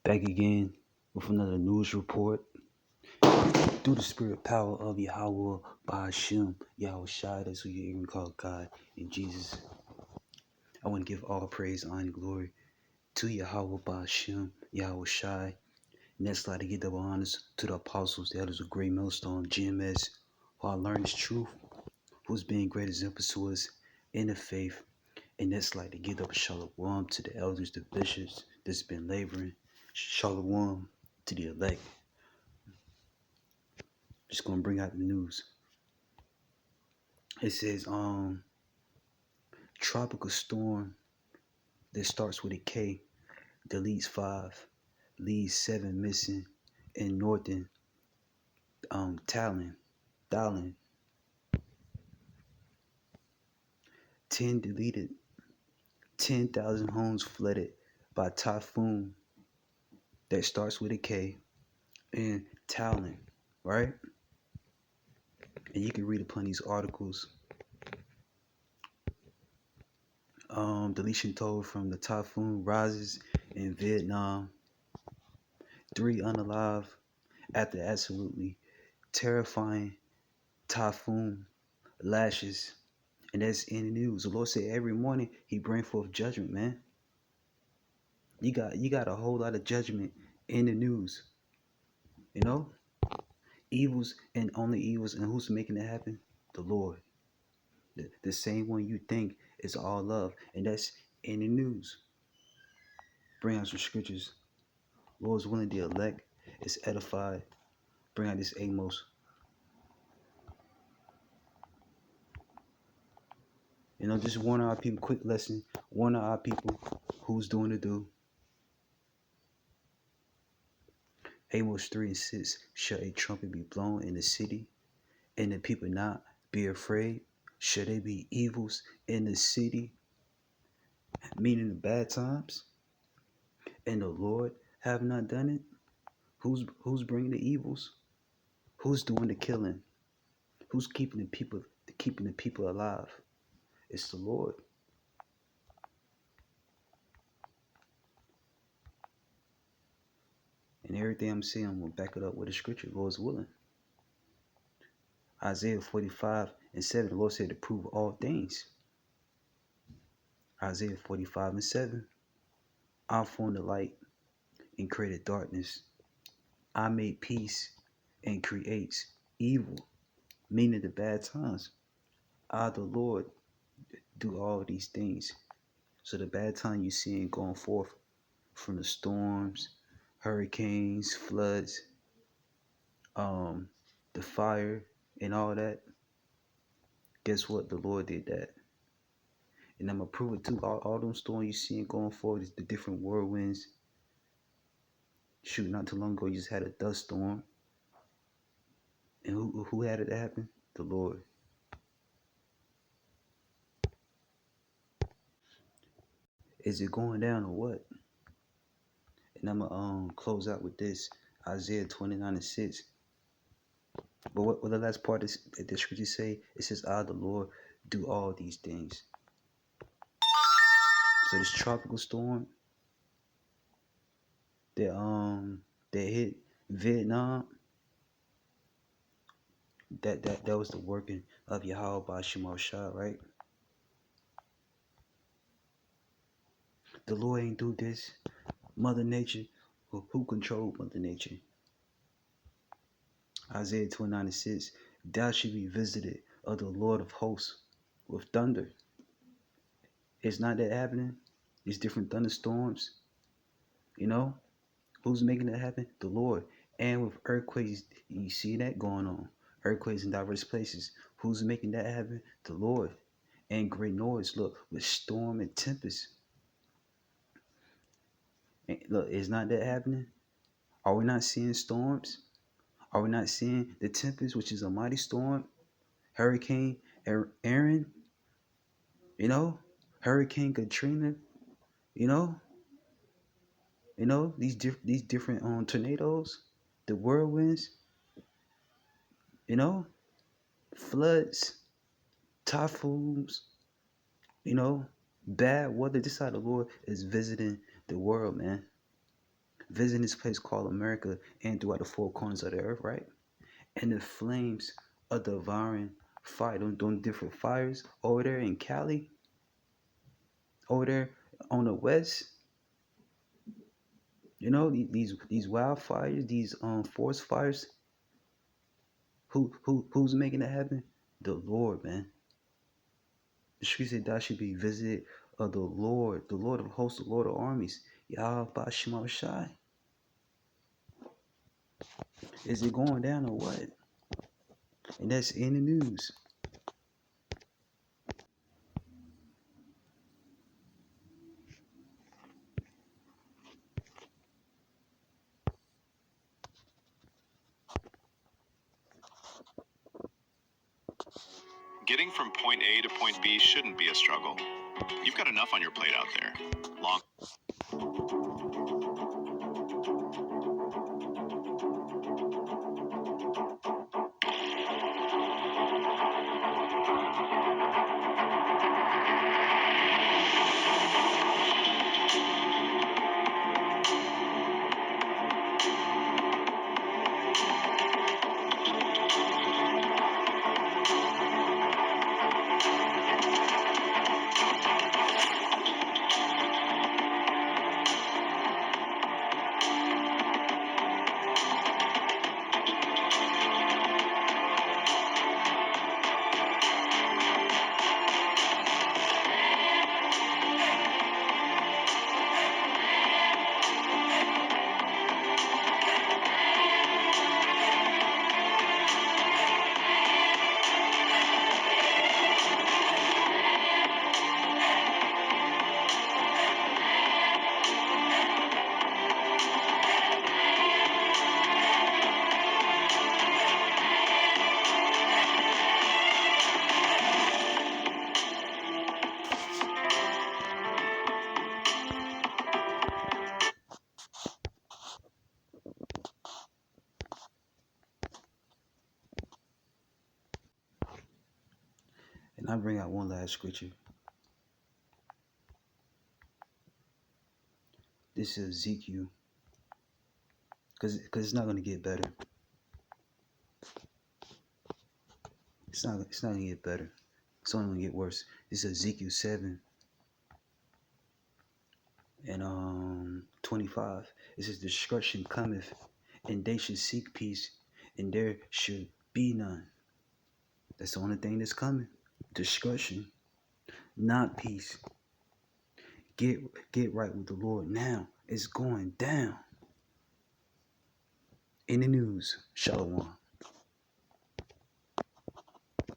Back again with another news report. Through the spirit power of Yahweh Ba'ashem, Yahweh Shai, that's who you even call God, and Jesus. I want to give all praise, honor, and glory to Yahweh Ba'ashem, Yahweh Shai. Next, I'd like to give double honors to the apostles, the elders of Great Millstone, GMS, who I learned this truth, who's been great examples to us in the faith. And next, like to give up shalom to the elders, the bishops that's been laboring. Shalom to the elect. Just gonna bring out the news. It says tropical storm that starts with a K deletes 5, leaves 7 missing in northern Thailand. 10 deleted, 10,000 homes flooded by typhoon that starts with a K in Thailand, right? And you can read upon these articles. Deletion told from the typhoon rises in Vietnam. 3 unalive after absolutely terrifying typhoon lashes. And that's in the news. The Lord said every morning he bring forth judgment, man. You got a whole lot of judgment in the news. You know? Evils and only evils. And who's making it happen? The Lord. The same one you think is all love. And that's in the news. Bring out some scriptures. Lord's willing, the elect is edified. Bring out this Amos. You know, just warn our people, quick lesson. Warn our people who's doing the do. Amos 3 and 6. Shall a trumpet be blown in the city, and the people not be afraid? Shall there be evils in the city, meaning the bad times, and the Lord have not done it? Who's bringing the evils? Who's doing the killing? Who's keeping the people alive? It's the Lord. And everything I'm saying, I'm gonna back it up with the scripture, Lord's willing. Isaiah 45 and 7, the Lord said to prove all things. Isaiah 45 and 7, I formed the light and created darkness. I made peace and creates evil, meaning the bad times. I, the Lord, do all these things. So the bad time you see going forth from the storms, hurricanes, floods, the fire, and all that, guess what? The Lord did that. And I'm going to prove it too. All those storms you see going forward is the different whirlwinds. Shoot, not too long ago, you just had a dust storm. And who had it happen? The Lord. Is it going down or what? And I'm going to close out with this. Isaiah 29 and 6. But what the last part is the scripture say? It says, I, the Lord, do all these things. So this tropical storm that hit Vietnam, that was the working of Yahweh Ba'ashem Shah, right? The Lord ain't do this. Mother Nature, who controlled Mother Nature? Isaiah 29 and 6. Thou shalt be visited of the Lord of hosts with thunder. It's not that happening. It's different thunderstorms. You know? Who's making that happen? The Lord. And with earthquakes, you see that going on. Earthquakes in diverse places. Who's making that happen? The Lord. And great noise, look, with storm and tempest. And look, is not that happening? Are we not seeing storms? Are we not seeing the tempest, which is a mighty storm? Hurricane Aaron, you know? Hurricane Katrina, you know? These different tornadoes, the whirlwinds, floods, typhoons, you know, bad weather. This is how the Lord is visiting the world, man. visiting this place called America and throughout the four corners of the earth, right? And the flames of devouring fire, them different fires over there in Cali, over there on the west. You know, these wildfires, these forest fires. Who's making it happen? The Lord, man. The streets said that should be visited of the Lord of hosts, the Lord of armies. Yahweh Shema Shai. Is it going down or what? And that's in the news. Getting from point A to point B shouldn't be a struggle. You've got enough on your plate out there. Long And I bring out one last scripture. This is Ezekiel. Because it's not going to get better. It's not going to get better. It's only going to get worse. This is Ezekiel 7 and 25. It says, destruction cometh, and they should seek peace, and there should be none. That's the only thing that's coming. Destruction, not peace. Get right with the Lord now. It's going down. In the news, Shalom.